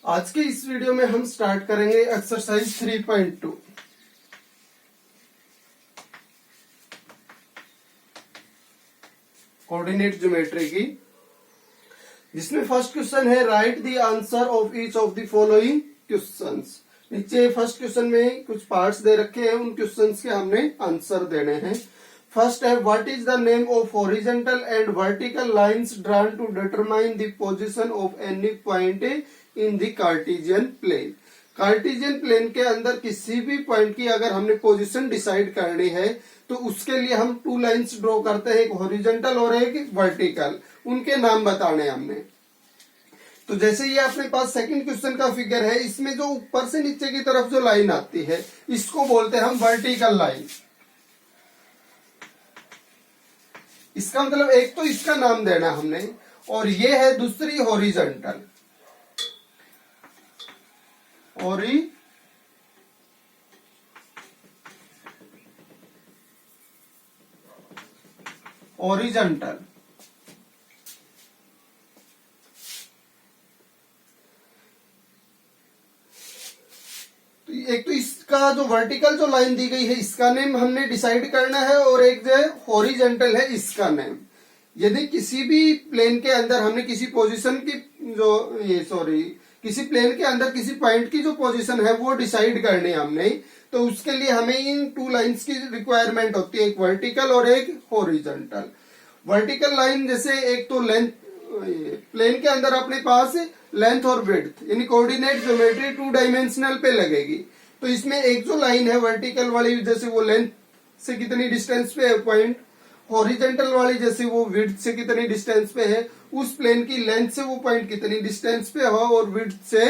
आज के इस वीडियो में हम स्टार्ट करेंगे एक्सरसाइज 3.2। कोऑर्डिनेट ज्योमेट्री की, जिसमें फर्स्ट क्वेश्चन है right the answer of each of the following questions. नीचे फर्स्ट क्वेश्चन में कुछ पार्ट्स दे रखे हैं, उन क्वेश्चंस के हमने आंसर देने हैं। फर्स्ट है what is the name of horizontal and vertical lines drawn to determine the position of any point in the Cartesian plane. Cartesian plane के अंदर किसी भी पॉइंट की अगर हमने पोजीशन डिसाइड करनी है तो उसके लिए हम टू लाइंस ड्रॉ करते हैं, एक हॉरिजॉन्टल और एक वर्टिकल। उनके नाम बताने हमने। तो जैसे ये अपने पास सेकंड क्वेश्चन का फिगर है, इसमें जो ऊपर से नीचे की तरफ जो लाइन आती है इसको बोलते हैं हम वर्टिकल लाइन। इसका मतलब एक तो इसका नाम देना हमने, और ये है दूसरी हॉरिजॉन्टल। हॉरिजॉन्टल तो एक तो इसका जो वर्टिकल जो लाइन दी गई है इसका नेम हमने डिसाइड करना है, और एक जो हॉरिजॉन्टल है इसका नेम। यदि किसी भी प्लेन के अंदर हमने किसी पोजीशन की किसी प्लेन के अंदर किसी पॉइंट की जो पोजीशन है वो डिसाइड करनी है हमने, तो उसके लिए हमें इन टू लाइंस की रिक्वायरमेंट होती है, एक वर्टिकल और एक हॉरिजॉन्टल। वर्टिकल लाइन जैसे एक तो लेंथ, प्लेन के अंदर अपने पास लेंथ और विड्थ यानी कोऑर्डिनेट ज्योमेट्री टू डायमेंशनल पे लगेगी। तो इसमें एक जो लाइन है वर्टिकल वाली, जैसे वो लेंथ से कितनी डिस्टेंस पे है पॉइंट, हॉरिजॉन्टल वाली जैसे वो विड्थ से कितनी डिस्टेंस पे है, उस प्लेन की लेंथ से वो पॉइंट कितनी डिस्टेंस पे हो और विड्थ से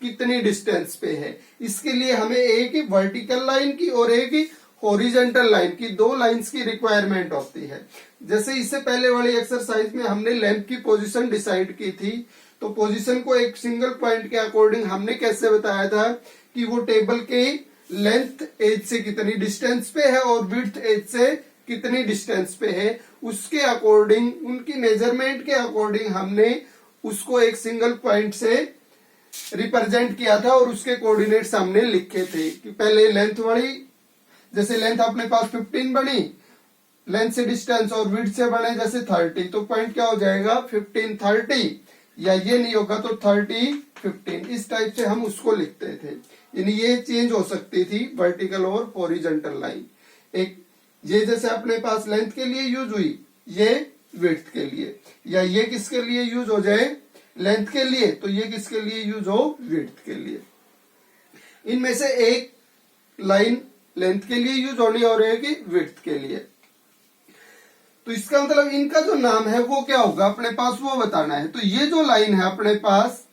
कितनी डिस्टेंस पे है। इसके लिए हमें एक वर्टिकल लाइन की और एक हॉरिजॉन्टल लाइन की, दो लाइंस की रिक्वायरमेंट होती है। जैसे इससे पहले वाली एक्सरसाइज में हमने लेंथ की पोजीशन डिसाइड की थी, तो पोजीशन को एक सिंगल पॉइंट के अकॉर्डिंग हमने कैसे बताया था कि वो टेबल के लेंथ एज से कितनी डिस्टेंस पे है और विड्थ एज से कितनी डिस्टेंस पे है, उसके अकॉर्डिंग, उनकी मेजरमेंट के अकॉर्डिंग हमने उसको एक सिंगल पॉइंट से रिप्रेजेंट किया था और उसके कोऑर्डिनेट्स हमने लिखे थे कि पहले लेंथ वाली, जैसे लेंथ अपने पास 15 बनी, लेंथ से डिस्टेंस और विड्थ से बने जैसे 30, तो पॉइंट क्या हो जाएगा 15 30, या ये नहीं होगा तो 30 15। इस टाइप से हम उसको लिखते थे, यानी ये चेंज हो सकती थी वर्टिकल और हॉरिजॉन्टल लाइन। एक ये जैसे अपने पास लेंथ के लिए यूज हुई, ये विड्थ के लिए, या ये किसके लिए यूज हो जाए लेंथ के लिए, तो ये किसके लिए यूज हो विड्थ के लिए। इनमें से एक लाइन लेंथ के लिए यूज होनी और एक विड्थ के लिए। तो इसका मतलब इनका जो नाम है वो क्या होगा अपने पास, वो बताना है। तो ये जो लाइन है अपने पास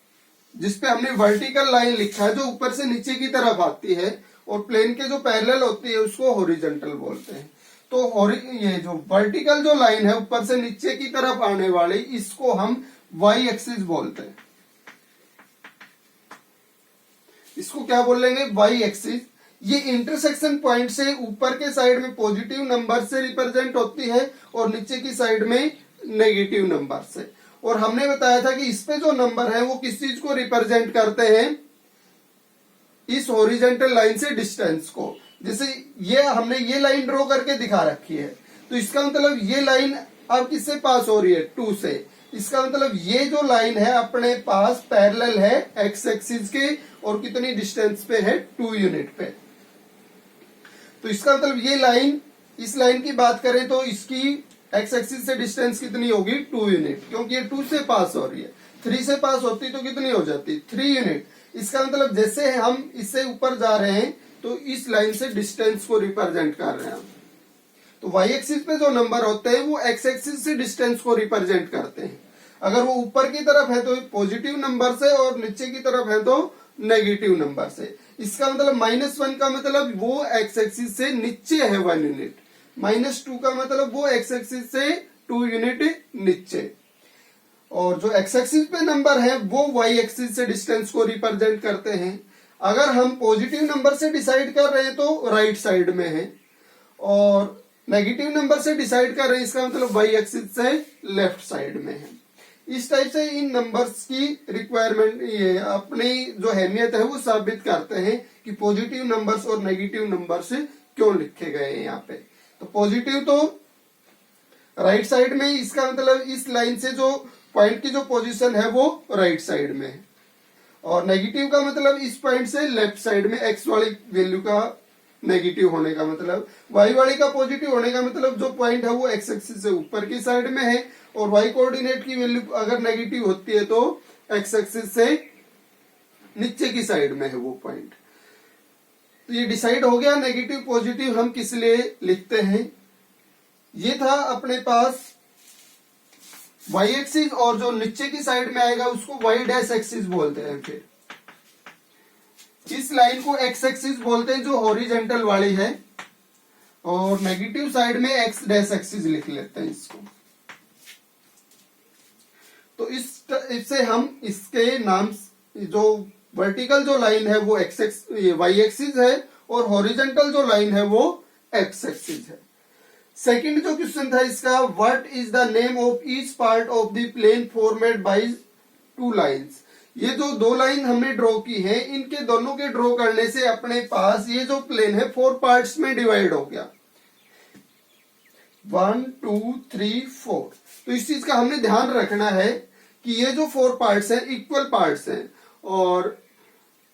जिसपे हमने वर्टिकल लाइन लिखा है, जो ऊपर से नीचे की तरफ आती है और प्लेन के जो पैरेलल होती है उसको हॉरिजॉन्टल बोलते हैं। तो ये जो वर्टिकल जो लाइन है ऊपर से नीचे की तरफ आने वाली, इसको हम वाई एक्सिस बोलते हैं। इसको क्या बोलेंगे, वाई एक्सिस। ये इंटरसेक्शन पॉइंट से ऊपर के साइड में पॉजिटिव नंबर से रिप्रेजेंट होती है और नीचे की साइड में नेगेटिव नंबर से। और हमने बताया था कि इस पे जो नंबर है वो किस चीज को रिप्रेजेंट करते हैं, इस हॉरिजॉन्टल लाइन से डिस्टेंस को। जैसे ये हमने ये लाइन ड्रॉ करके दिखा रखी है, तो इसका मतलब ये लाइन अब किससे पास हो रही है, 2 से। इसका मतलब ये जो लाइन है अपने पास पैरेलल है एक्स एक्सिस के और कितनी डिस्टेंस पे है 2 यूनिट पे। तो इसका मतलब ये लाइन, इस लाइन की बात करें तो इसकी एक्स एक्सिस से डिस्टेंस कितनी होगी 2 यूनिट, क्योंकि ये 2 से पास हो रही है। 3 से पास होती तो कितनी हो जाती 3 यूनिट। इसका मतलब जैसे हम इससे ऊपर जा रहे हैं तो इस लाइन से डिस्टेंस को रिप्रेजेंट कर रहे हैं। तो वाई एक्सिस पे जो नंबर होते हैं वो एक्स एक्सिस से डिस्टेंस को रिप्रेजेंट करते हैं। अगर वो ऊपर की तरफ है तो पॉजिटिव नंबर से और नीचे की तरफ है तो नेगेटिव नंबर से। इसका मतलब -1 का मतलब वो एक्स एक्सिस से नीचे है 1 यूनिट, -2 का मतलब वो एक्स एक्सिस से 2 यूनिट नीचे, और जो एक्स एक्सिस पे नंबर है वो वाई एक्सिस से डिस्टेंस को रिप्रेजेंट करते हैं। अगर हम पॉजिटिव नंबर से डिसाइड कर रहे हैं तो राइट साइड में है, और नेगेटिव नंबर से डिसाइड कर रहे हैं इसका मतलब वाई एक्सिस से लेफ्ट साइड में है। इस टाइप से इन नंबर्स की रिक्वायरमेंट, ये अपनी जो अहमियत है वो साबित करते हैं कि पॉजिटिव नंबर्स और नेगेटिव नंबर्स क्यों लिखे गए हैं यहाँ पे। तो पॉजिटिव तो राइट साइड में, इसका मतलब इस लाइन से जो पॉइंट की जो पोजीशन है वो राइट साइड में है, और नेगेटिव का मतलब इस पॉइंट से लेफ्ट साइड में, एक्स वाली वैल्यू का नेगेटिव होने का मतलब, वाई वाली का पॉजिटिव होने का मतलब जो पॉइंट है वो एक्स एक्सिस से ऊपर की साइड में है, और वाई कोऑर्डिनेट की वैल्यू अगर नेगेटिव होती है तो एक्स एक्सिस से नीचे की साइड में है वो पॉइंट। तो ये डिसाइड हो गया नेगेटिव पॉजिटिव हम किस लिए लिखते हैं। ये था अपने पास वाई एक्सिस, और जो नीचे की साइड में आएगा उसको वाई डैश एक्सिस बोलते हैं। फिर इस लाइन को एक्स एक्सिस बोलते हैं जो हॉरिजेंटल वाली है, और नेगेटिव साइड में एक्स डैश एक्सिस लिख लेते हैं इसको। तो इससे हम इसके नाम, जो वर्टिकल जो लाइन है वो वाई एक्सिस है, और हॉरिजेंटल जो लाइन है वो एक्स एक्सिस है। सेकंड जो क्वेश्चन था इसका, what is the name of each part of the plane formed by two lines. ये जो दो लाइन हमने ड्रॉ की है, इनके दोनों के ड्रॉ करने से अपने पास ये जो प्लेन है 4 पार्ट्स में डिवाइड हो गया, 1 2 3 4। तो इस चीज का हमने ध्यान रखना है कि ये जो 4 पार्ट्स हैं इक्वल पार्ट्स हैं, और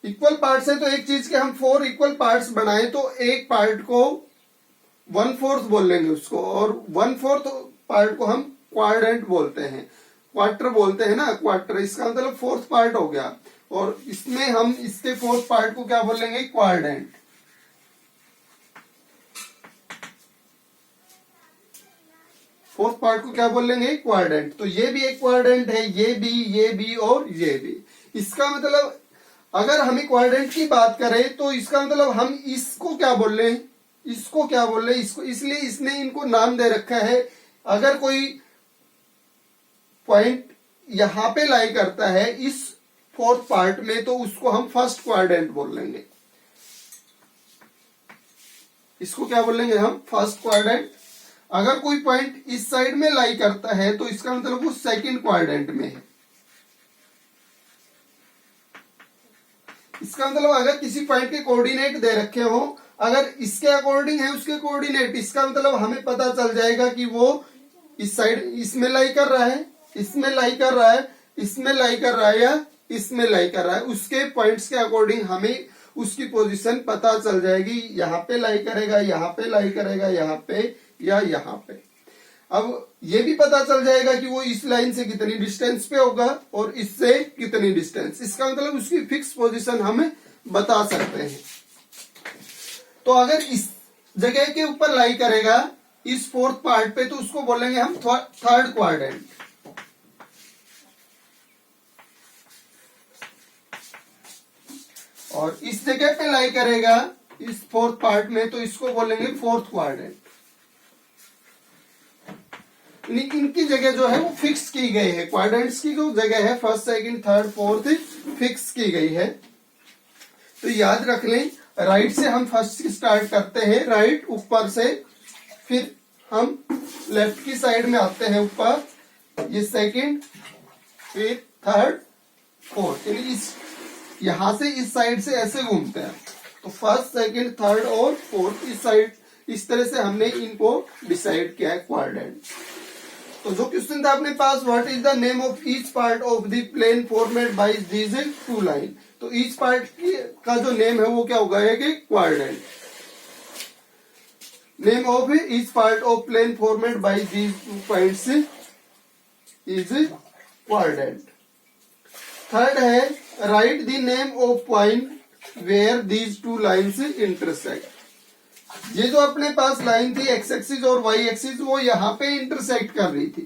इक्वल पार्ट्स हैं तो एक चीज के हम 4 इक्वल पार्ट्स बनाएं तो एक पार्ट को 1/4 बोल लेंगे उसको, और 1/4 पार्ट को हम क्वाड्रेंट बोलते हैं, क्वार्टर बोलते हैं ना, क्वार्टर, इसका मतलब 4th पार्ट हो गया, और इसमें हम इसके 4th पार्ट को क्या बोलेंगे, क्वाड्रेंट। फोर्थ पार्ट को क्या बोलेंगे, क्वाड्रेंट। तो ये भी एक क्वाड्रेंट है, ये भी और ये भी। इसका मतलब अगर हमें क्वाड्रेंट की बात करें तो इसका मतलब हम इसको क्या बोल रहे हैं, इसको क्या बोल रहे हैं, इसको, इसलिए इसने इनको नाम दे रखा है। अगर कोई पॉइंट यहां पे लाई करता है इस 4th पार्ट में तो उसको हम फर्स्ट क्वाड्रेंट बोल लेंगे, इसको क्या बोलेंगे हम, फर्स्ट क्वाड्रेंट। अगर कोई पॉइंट इस साइड में लाई करता है तो इसका मतलब वो सेकंड क्वाड्रेंट में है। इसका मतलब अगर किसी पॉइंट के कोऑर्डिनेट दे रखे हो, अगर इसके अकॉर्डिंग है उसके कोऑर्डिनेट, इसका मतलब हमें पता चल जाएगा कि वो इस साइड इसमें लाई कर रहा है, इसमें लाई कर रहा है, इसमें लाई कर रहा है, या इसमें लाई कर रहा है। उसके पॉइंट्स के अकॉर्डिंग हमें उसकी पोजीशन पता चल जाएगी, यहाँ पे लाई करेगा, यहाँ पे लाई करेगा, यहाँ पे या यहाँ पे। अब ये भी पता चल जाएगा कि वो इस लाइन से कितनी डिस्टेंस पे होगा और इससे कितनी डिस्टेंस, इसका मतलब उसकी फिक्स पोजीशन हमें बता सकते हैं। तो अगर इस जगह के ऊपर लाई करेगा इस 4th पार्ट पे तो उसको बोलेंगे हम थर्ड क्वाड्रेंट, और इस जगह पे लाई करेगा इस 4th पार्ट में तो इसको बोलेंगे 4th क्वाड्रेंट। इनकी जगह जो है वो फिक्स की गई है, क्वाड्रेंट्स की जो जगह है first second third fourth fix की गई है। तो याद रख लें, राइट से हम फर्स्ट स्टार्ट करते हैं, राइट ऊपर से, फिर हम लेफ्ट की साइड में आते हैं ऊपर, ये सेकंड, फिर थर्ड, फोर्थ, यानी इस यहां से इस साइड से ऐसे घूमते हैं। तो फर्स्ट सेकंड थर्ड और फोर्थ इस साइड, इस तरह से हमने इनको डिसाइड किया है क्वाड्रेंट। तो जो क्वेश्चन था अपने पास, what is the name of each part of the plane formed by these two line. तो ईच पार्ट का जो नेम है वो क्या होगा, कि quadrant. Name of each part of plane formed by these two points is quadrant. Third है, right the name of point where these two lines intersect. ये जो अपने पास लाइन थी एक्स एक्सिस और वाई एक्सिस, वो यहाँ पे इंटरसेक्ट कर रही थी,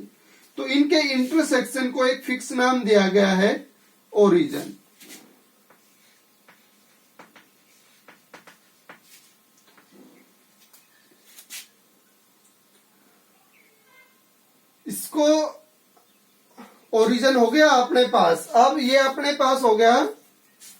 तो इनके इंटरसेक्शन को एक फिक्स नाम दिया गया है, ओरिजिन। इसको ओरिजिन हो गया अपने पास। अब ये अपने पास हो गया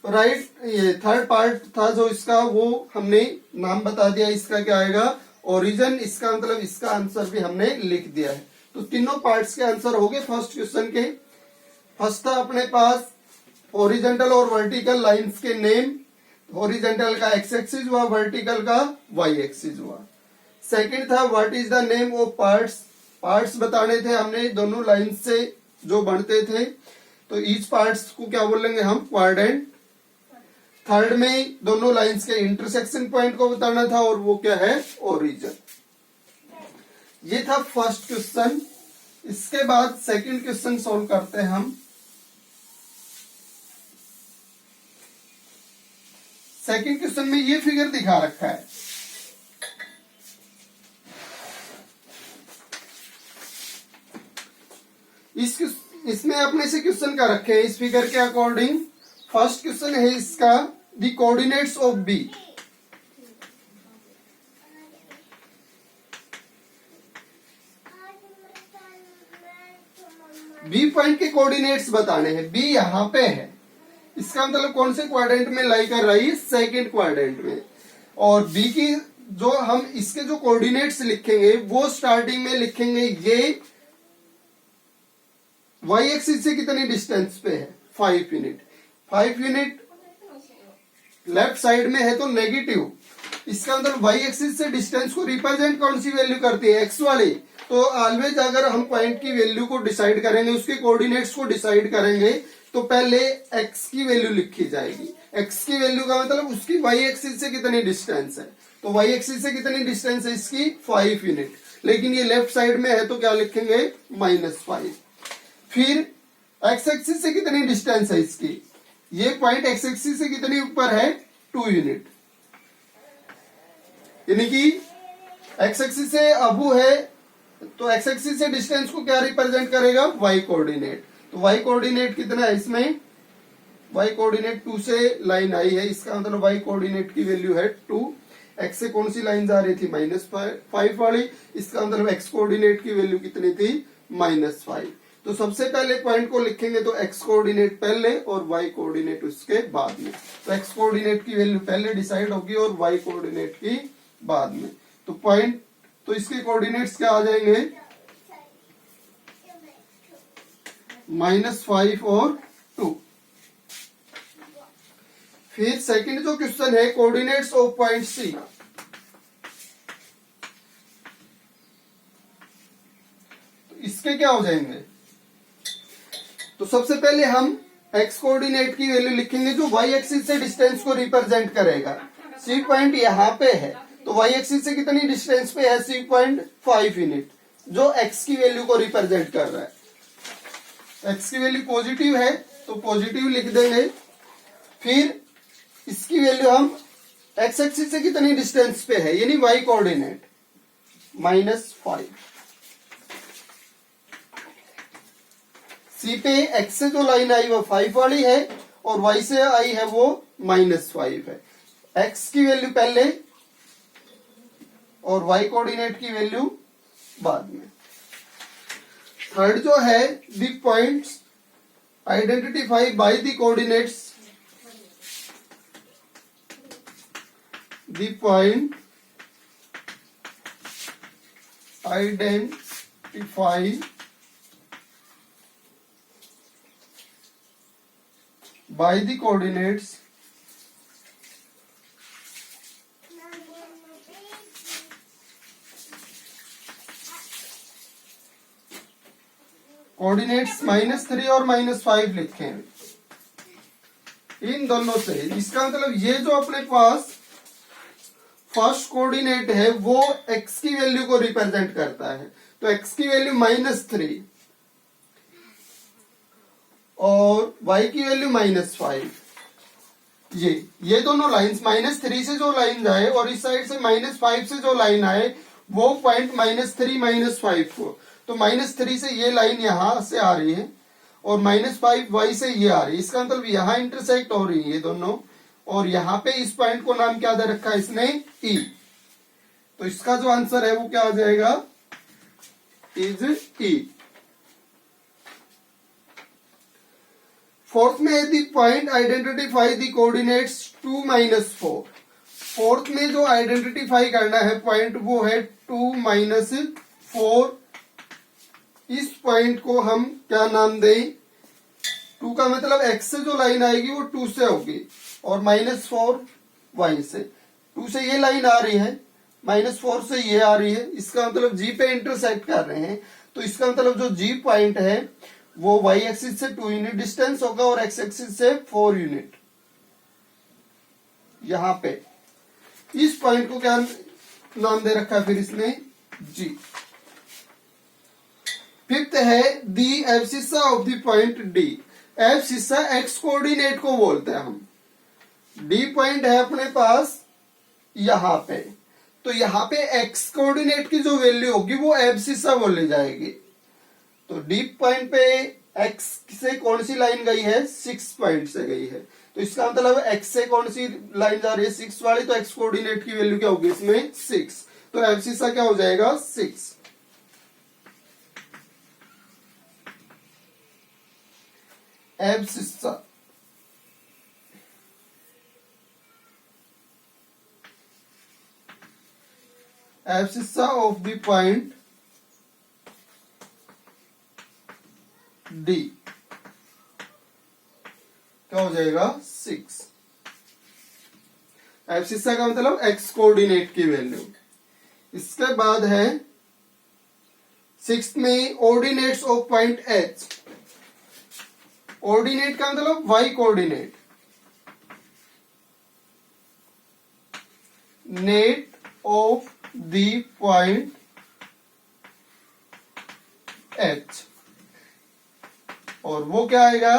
राइट, ये थर्ड पार्ट था जो इसका, वो हमने नाम बता दिया, इसका क्या आएगा, ओरिजिन। इसका मतलब इसका आंसर भी हमने लिख दिया है। तो तीनों पार्ट्स के आंसर हो गए फर्स्ट क्वेश्चन के। फर्स्ट था अपने पास हॉरिजॉन्टल और वर्टिकल लाइंस के नेम, हॉरिजॉन्टल का एक्स एक्सिस हुआ, वर्टिकल का वाई एक्सिस हुआ। सेकंड था what is the name of parts, parts बताने थे हमने दोनों लाइंस से जो बनते थे, तो ईच पार्ट्स को क्या बोलेंगे हम, क्वाड्रेंट। थर्ड में दोनों लाइंस के इंटरसेक्शन पॉइंट को बताना था और वो क्या है, ओरिजिन। ये था फर्स्ट क्वेश्चन। इसके बाद सेकंड क्वेश्चन सॉल्व करते हैं हम। सेकंड क्वेश्चन में ये फिगर दिखा रखा है, इसमें अपने से क्वेश्चन का रखे हैं इस फिगर के अकॉर्डिंग। फर्स्ट क्वेश्चन है इसका, the coordinates of B. B point के कोऑर्डिनेट्स बताने हैं। बी यहां पे है, इसका मतलब कौन से क्वाड्रेंट में लाई कर रही है, सेकंड क्वाड्रेंट में। और बी की जो हम इसके जो कोऑर्डिनेट्स लिखेंगे वो स्टार्टिंग में लिखेंगे ये वाई एक्सिस से कितनी डिस्टेंस पे है, 5 यूनिट। 5 यूनिट लेफ्ट साइड में है तो नेगेटिव, इसका मतलब वाई एक्सिस से डिस्टेंस को रिप्रेजेंट कौन सी वैल्यू करती है, एक्स वाली। तो ऑलवेज अगर हम पॉइंट की वैल्यू को डिसाइड करेंगे, उसके कोऑर्डिनेट्स को डिसाइड करेंगे, तो पहले एक्स की वैल्यू लिखी जाएगी। एक्स की वैल्यू का मतलब उसकी वाई एक्सिस से कितनी डिस्टेंस है, तो वाई एक्सिस से कितनी डिस्टेंस है इसकी, 5 यूनिट। लेकिन ये लेफ्ट साइड में है तो क्या लिखेंगे, -5। फिर एक्स एक्सिस से कितनी डिस्टेंस है इसकी, ये पॉइंट एक्स एक्सिस से कितनी ऊपर है, 2 यूनिट। यानी कि एक्स एक्सिस से अबू है तो एक्स एक्सिस से डिस्टेंस को क्या रिप्रेजेंट करेगा, वाई कोऑर्डिनेट। तो वाई कोऑर्डिनेट कितना है इसमें, वाई कोऑर्डिनेट 2 से लाइन आई है, इसका मतलब वाई कोऑर्डिनेट की वैल्यू है 2। एक्स से कौन सी लाइन जा रही थी, -5 वाली, इसका मतलब एक्स कोऑर्डिनेट की वैल्यू कितनी थी, -5। तो सबसे पहले पॉइंट को लिखेंगे तो एक्स कोऑर्डिनेट पहले और वाई कोऑर्डिनेट उसके बाद में। तो एक्स कोऑर्डिनेट की वैल्यू पहले डिसाइड होगी और वाई कोऑर्डिनेट की बाद में। तो पॉइंट, तो इसके कोऑर्डिनेट्स क्या आ जाएंगे, -5 और 2। फिर सेकंड जो क्वेश्चन है, कोऑर्डिनेट्स ऑफ पॉइंट सी। तो इसके क्या हो जाएंगे, तो सबसे पहले हम एक्स कोऑर्डिनेट की वैल्यू लिखेंगे जो वाई एक्सिस से डिस्टेंस को रिप्रेजेंट करेगा। सी पॉइंट यहाँ पे है तो वाई एक्सिस से कितनी डिस्टेंस पे है, सी पॉइंट 5 यूनिट, जो एक्स की वैल्यू को रिप्रेजेंट कर रहा है। एक्स की वैल्यू पॉजिटिव है तो पॉजिटिव लिख देंगे। फिर इसकी वैल्यू हम एक्स एक्सिस से कितनी डिस्टेंस पे है, यानी वाई कोऑर्डिनेट, -5। सी पे एक्स से जो लाइन आई वो 5 वाली है और वाई से आई है वो -5 है। एक्स की वैल्यू पहले और वाई कोऑर्डिनेट की वैल्यू बाद में। थर्ड जो है, the points identify by the coordinates, the point identify by the coordinates coordinates -3 और -5 लिखें इन दोनों से। इसका मतलब ये जो अपने पास फर्स्ट कोऑर्डिनेट है वो x की वैल्यू को रिप्रेजेंट करता है, तो x की वैल्यू -3 और y की वैल्यू -5। ये दोनों लाइंस -3 से जो लाइन आए और इस साइड से -5 से जो लाइन आए वो पॉइंट -3 -5 को, तो -3 से ये लाइन यहां से आ रही है और -5 y से ये आ रही है। इसका मतलब यहां इंटरसेक्ट हो रही है ये दोनों, और यहां पे इस पॉइंट को नाम क्या दे रखा है इसने, E। तो इसका जो आंसर है वो क्या आ जाएगा, इज E। फोर्थ में है the point identify the coordinates 2 -4। Fourth में जो आइडेंटिफाई करना है पॉइंट वो है 2 -4। इस पॉइंट को हम क्या नाम दें, 2 का मतलब x से जो लाइन आएगी वो 2 से होगी और -4 y से। 2 से ये लाइन आ रही है, -4 से ये आ रही है, इसका मतलब g पे इंटरसेक्ट कर रहे हैं, तो इसका मतलब जो g पॉइंट है वो y एक्सिस से 2 यूनिट डिस्टेंस होगा और x एक्सिस से 4 यूनिट। यहां पे इस पॉइंट को क्या नाम दे रखा है फिर इसने, g। फिफ्थ है the abscissa of the point d। Abscissa X coordinate को बोलते हैं हम। d पॉइंट है अपने पास यहां पे, तो यहां पे x कोऑर्डिनेट की जो वैल्यू होगी वो एब्सिसा बोली जाएगी। तो d पॉइंट पे x से कौन सी लाइन गई है, 6 पॉइंट से गई है, तो इसका मतलब x से कौन सी लाइन जा रही है, 6 वाली, तो x कोऑर्डिनेट की वैल्यू क्या होगी इसमें, 6। तो एब्सिसा क्या हो जाएगा, 6। Abscissa abscissa of the point D क्या हो जाएगा, 6। एब्सिसा का मतलब x कोऑर्डिनेट की वैल्यू। इसके बाद है 6th में ordinates of point H। Ordinate का मतलब y coordinate. Net of the point H, और वो क्या आएगा,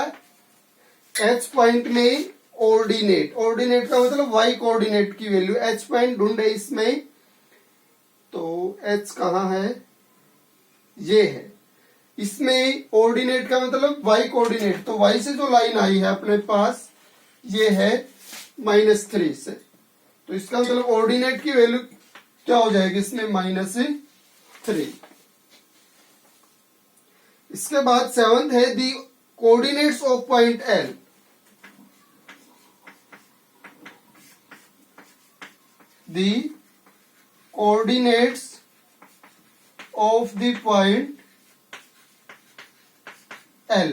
H पॉइंट में ऑर्डिनेट। ऑर्डिनेट का मतलब y कोऑर्डिनेट की वैल्यू। H पॉइंट ढूंढे इसमें, तो H कहाँ है, ये है। इसमें ऑर्डिनेट का मतलब y कोऑर्डिनेट, तो y से जो लाइन आई है अपने पास ये है -3 से, तो इसका मतलब ऑर्डिनेट की वैल्यू क्या हो जाएगी इसमें, -3। इसके बाद 7th है the coordinates of point L। The coordinates of the point L।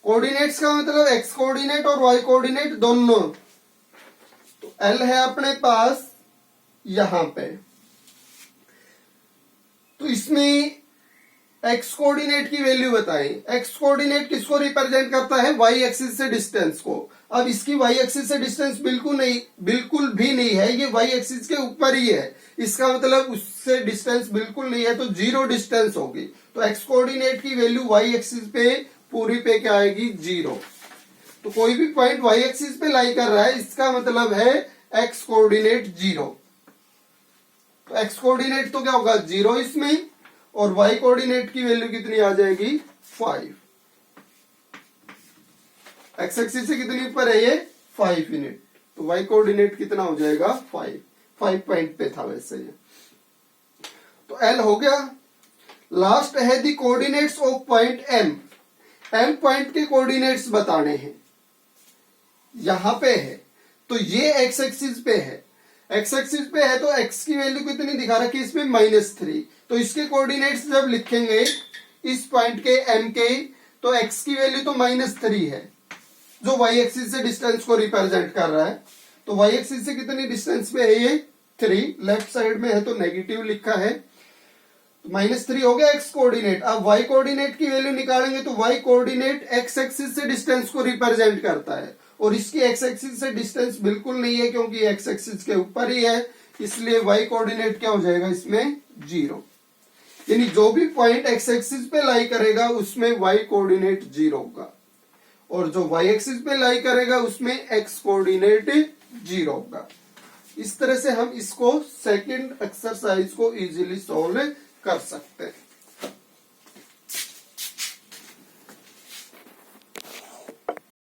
Coordinates का मतलब x कोऑर्डिनेट और y कोऑर्डिनेट दोनों। तो L है अपने पास यहां पे, तो इसमें x कोऑर्डिनेट की वैल्यू बताएं। x कोऑर्डिनेट किसको रिप्रेजेंट करता है, y एक्सिस से डिस्टेंस को। अब इसकी y एक्सिस से डिस्टेंस बिल्कुल भी नहीं है, ये y एक्सिस के ऊपर ही है, इसका मतलब उससे डिस्टेंस बिल्कुल नहीं है, तो 0 डिस्टेंस होगी। तो x कोऑर्डिनेट की वैल्यू y एक्सिस पे पूरी पे क्या आएगी, 0। तो कोई भी पॉइंट y एक्सिस पे लाई कर रहा है, इसका मतलब है x कोऑर्डिनेट 0। तो x कोऑर्डिनेट तो क्या होगा, 0 इसमें, और y कोऑर्डिनेट की वैल्यू कितनी आ जाएगी, 5। x एक्सिस से कितनी ऊपर है ये, 5 यूनिट, तो y कोऑर्डिनेट कितना हो जाएगा, 5 पॉइंट पे था वैसे ये। तो L हो गया। लास्ट है the coordinates of point M। M point के कोऑर्डिनेट्स बताने हैं, यहां पे है, तो ये x एक्सिस पे है, x एक्सिस पे है, तो x की वैल्यू कितनी दिखा रखी है इसमें, -3। तो इसके कोऑर्डिनेट्स जब लिखेंगे इस पॉइंट के M के, तो x की वैल्यू तो -3 है, जो y एक्सिस से डिस्टेंस को रिप्रेजेंट कर रहा है। तो y एक्सिस से कितनी डिस्टेंस पे है ये, 3। लेफ्ट साइड में है तो नेगेटिव लिखा है, तो -3 हो गया x कोऑर्डिनेट। अब y कोऑर्डिनेट की वैल्यू निकालेंगे, तो y कोऑर्डिनेट x एक्सिस से डिस्टेंस को रिप्रेजेंट करता है, और इसकी x एक्सिस से डिस्टेंस बिल्कुल नहीं है क्योंकि x एक्सिस के ऊपर ही है, इसलिए y कोऑर्डिनेट क्या हो जाएगा इसमें, 0। यानी जो भी पॉइंट x एक्सिस पे लाई करेगा उसमें y कोऑर्डिनेट 0 होगा, और जो y एक्सिस पे लाई करेगा उसमें x कोऑर्डिनेट 0 होगा। इस तरह से हम इसको सेकंड एक्सरसाइज को इजीली सॉल्व कर सकते हैं।